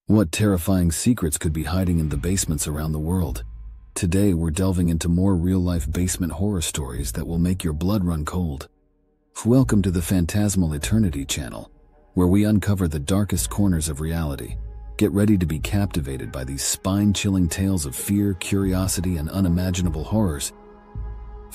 What terrifying secrets could be hiding in the basements around the world? Today we're delving into more real-life basement horror stories that will make your blood run cold. Welcome to the Fantasmal Eternity Channel, where we uncover the darkest corners of reality. Get ready to be captivated by these spine-chilling tales of fear, curiosity, and unimaginable horrors.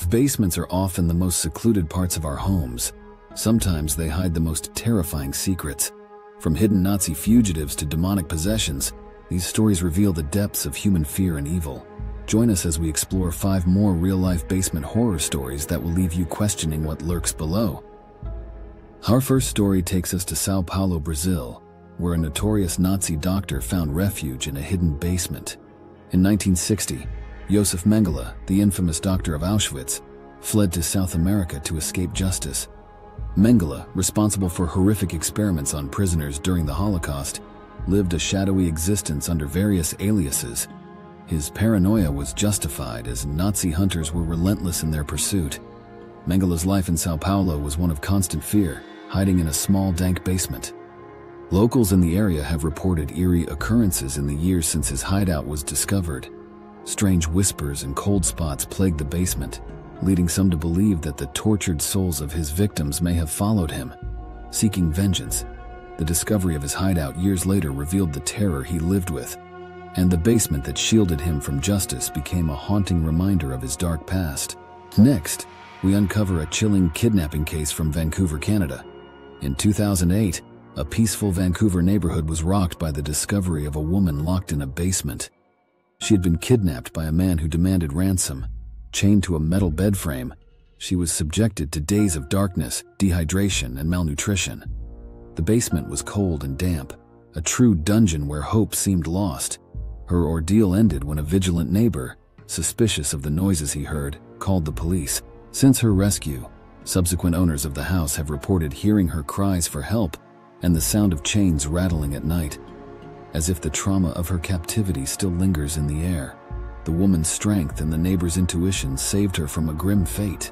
Basements are often the most secluded parts of our homes. Sometimes they hide the most terrifying secrets. From hidden Nazi fugitives to demonic possessions, these stories reveal the depths of human fear and evil. Join us as we explore 5 more real-life basement horror stories that will leave you questioning what lurks below. Our first story takes us to São Paulo, Brazil, where a notorious Nazi doctor found refuge in a hidden basement. In 1960, Josef Mengele, the infamous doctor of Auschwitz, fled to South America to escape justice. Mengele, responsible for horrific experiments on prisoners during the Holocaust, lived a shadowy existence under various aliases. His paranoia was justified as Nazi hunters were relentless in their pursuit. Mengele's life in São Paulo was one of constant fear, hiding in a small, dank basement. Locals in the area have reported eerie occurrences in the years since his hideout was discovered. Strange whispers and cold spots plagued the basement, leading some to believe that the tortured souls of his victims may have followed him, seeking vengeance. The discovery of his hideout years later revealed the terror he lived with, and the basement that shielded him from justice became a haunting reminder of his dark past. Next, we uncover a chilling kidnapping case from Vancouver, Canada. In 2008, a peaceful Vancouver neighborhood was rocked by the discovery of a woman locked in a basement. She had been kidnapped by a man who demanded ransom. Chained to a metal bed frame, she was subjected to days of darkness, dehydration, and malnutrition. The basement was cold and damp, a true dungeon where hope seemed lost. Her ordeal ended when a vigilant neighbor, suspicious of the noises he heard, called the police. Since her rescue, subsequent owners of the house have reported hearing her cries for help and the sound of chains rattling at night, as if the trauma of her captivity still lingers in the air. The woman's strength and the neighbor's intuition saved her from a grim fate,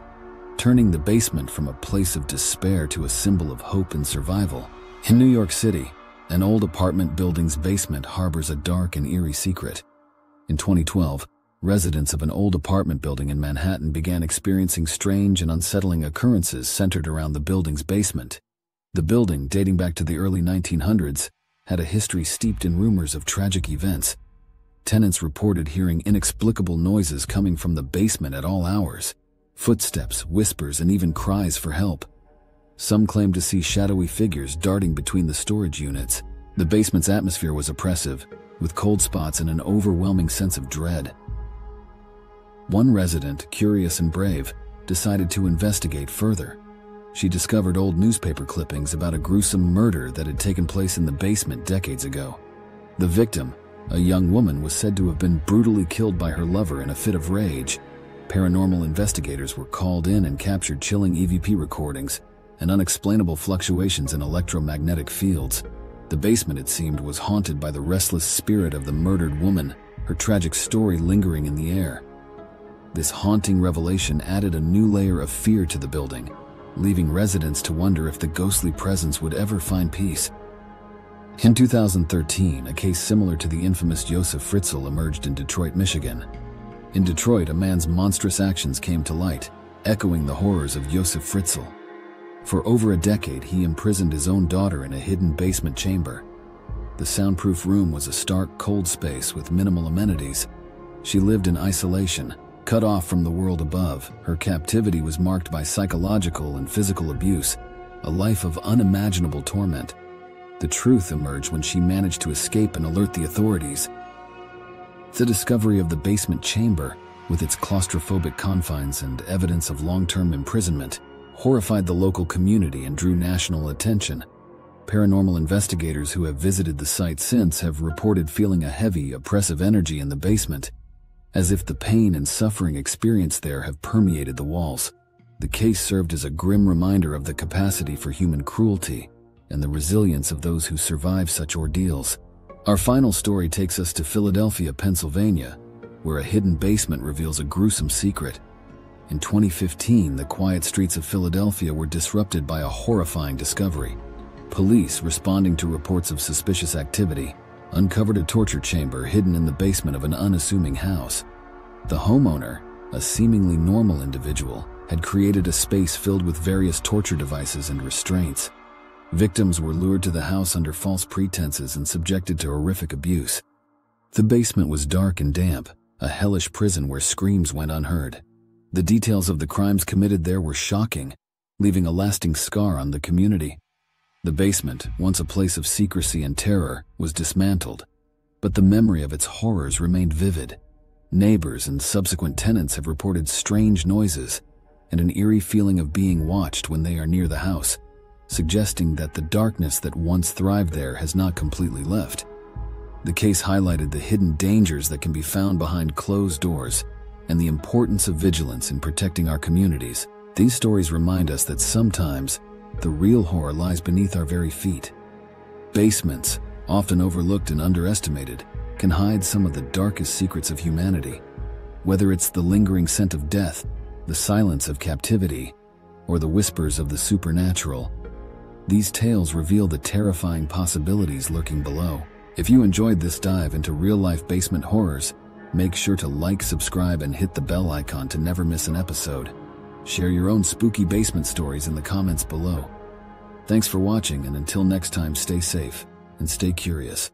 turning the basement from a place of despair to a symbol of hope and survival. In New York City, an old apartment building's basement harbors a dark and eerie secret. In 2012, residents of an old apartment building in Manhattan began experiencing strange and unsettling occurrences centered around the building's basement. The building, dating back to the early 1900s, had a history steeped in rumors of tragic events. Tenants reported hearing inexplicable noises coming from the basement at all hours. Footsteps, whispers, and even cries for help. Some claimed to see shadowy figures darting between the storage units. The basement's atmosphere was oppressive, with cold spots and an overwhelming sense of dread. One resident, curious and brave, decided to investigate further. She discovered old newspaper clippings about a gruesome murder that had taken place in the basement decades ago. The victim, a young woman, was said to have been brutally killed by her lover in a fit of rage. Paranormal investigators were called in and captured chilling EVP recordings and unexplainable fluctuations in electromagnetic fields. The basement, it seemed, was haunted by the restless spirit of the murdered woman, her tragic story lingering in the air. This haunting revelation added a new layer of fear to the building, leaving residents to wonder if the ghostly presence would ever find peace. In 2013, a case similar to the infamous Josef Fritzl emerged in Detroit, Michigan. In Detroit, a man's monstrous actions came to light, echoing the horrors of Josef Fritzl. For over a decade, he imprisoned his own daughter in a hidden basement chamber. The soundproof room was a stark, cold space with minimal amenities. She lived in isolation, cut off from the world above. Her captivity was marked by psychological and physical abuse, a life of unimaginable torment. The truth emerged when she managed to escape and alert the authorities. The discovery of the basement chamber, with its claustrophobic confines and evidence of long-term imprisonment, horrified the local community and drew national attention. Paranormal investigators who have visited the site since have reported feeling a heavy, oppressive energy in the basement, as if the pain and suffering experienced there have permeated the walls. The case served as a grim reminder of the capacity for human cruelty and the resilience of those who survive such ordeals. Our final story takes us to Philadelphia, Pennsylvania, where a hidden basement reveals a gruesome secret. In 2015, the quiet streets of Philadelphia were disrupted by a horrifying discovery. Police, responding to reports of suspicious activity, uncovered a torture chamber hidden in the basement of an unassuming house. The homeowner, a seemingly normal individual, had created a space filled with various torture devices and restraints. Victims were lured to the house under false pretenses and subjected to horrific abuse. The basement was dark and damp, a hellish prison where screams went unheard. The details of the crimes committed there were shocking, leaving a lasting scar on the community. The basement, once a place of secrecy and terror, was dismantled, but the memory of its horrors remained vivid. Neighbors and subsequent tenants have reported strange noises and an eerie feeling of being watched when they are near the house, suggesting that the darkness that once thrived there has not completely left. The case highlighted the hidden dangers that can be found behind closed doors and the importance of vigilance in protecting our communities. These stories remind us that sometimes the real horror lies beneath our very feet. Basements, often overlooked and underestimated, can hide some of the darkest secrets of humanity. Whether it's the lingering scent of death, the silence of captivity, or the whispers of the supernatural, these tales reveal the terrifying possibilities lurking below. If you enjoyed this dive into real-life basement horrors, make sure to like, subscribe, and hit the bell icon to never miss an episode. Share your own spooky basement stories in the comments below. Thanks for watching, and until next time, stay safe and stay curious.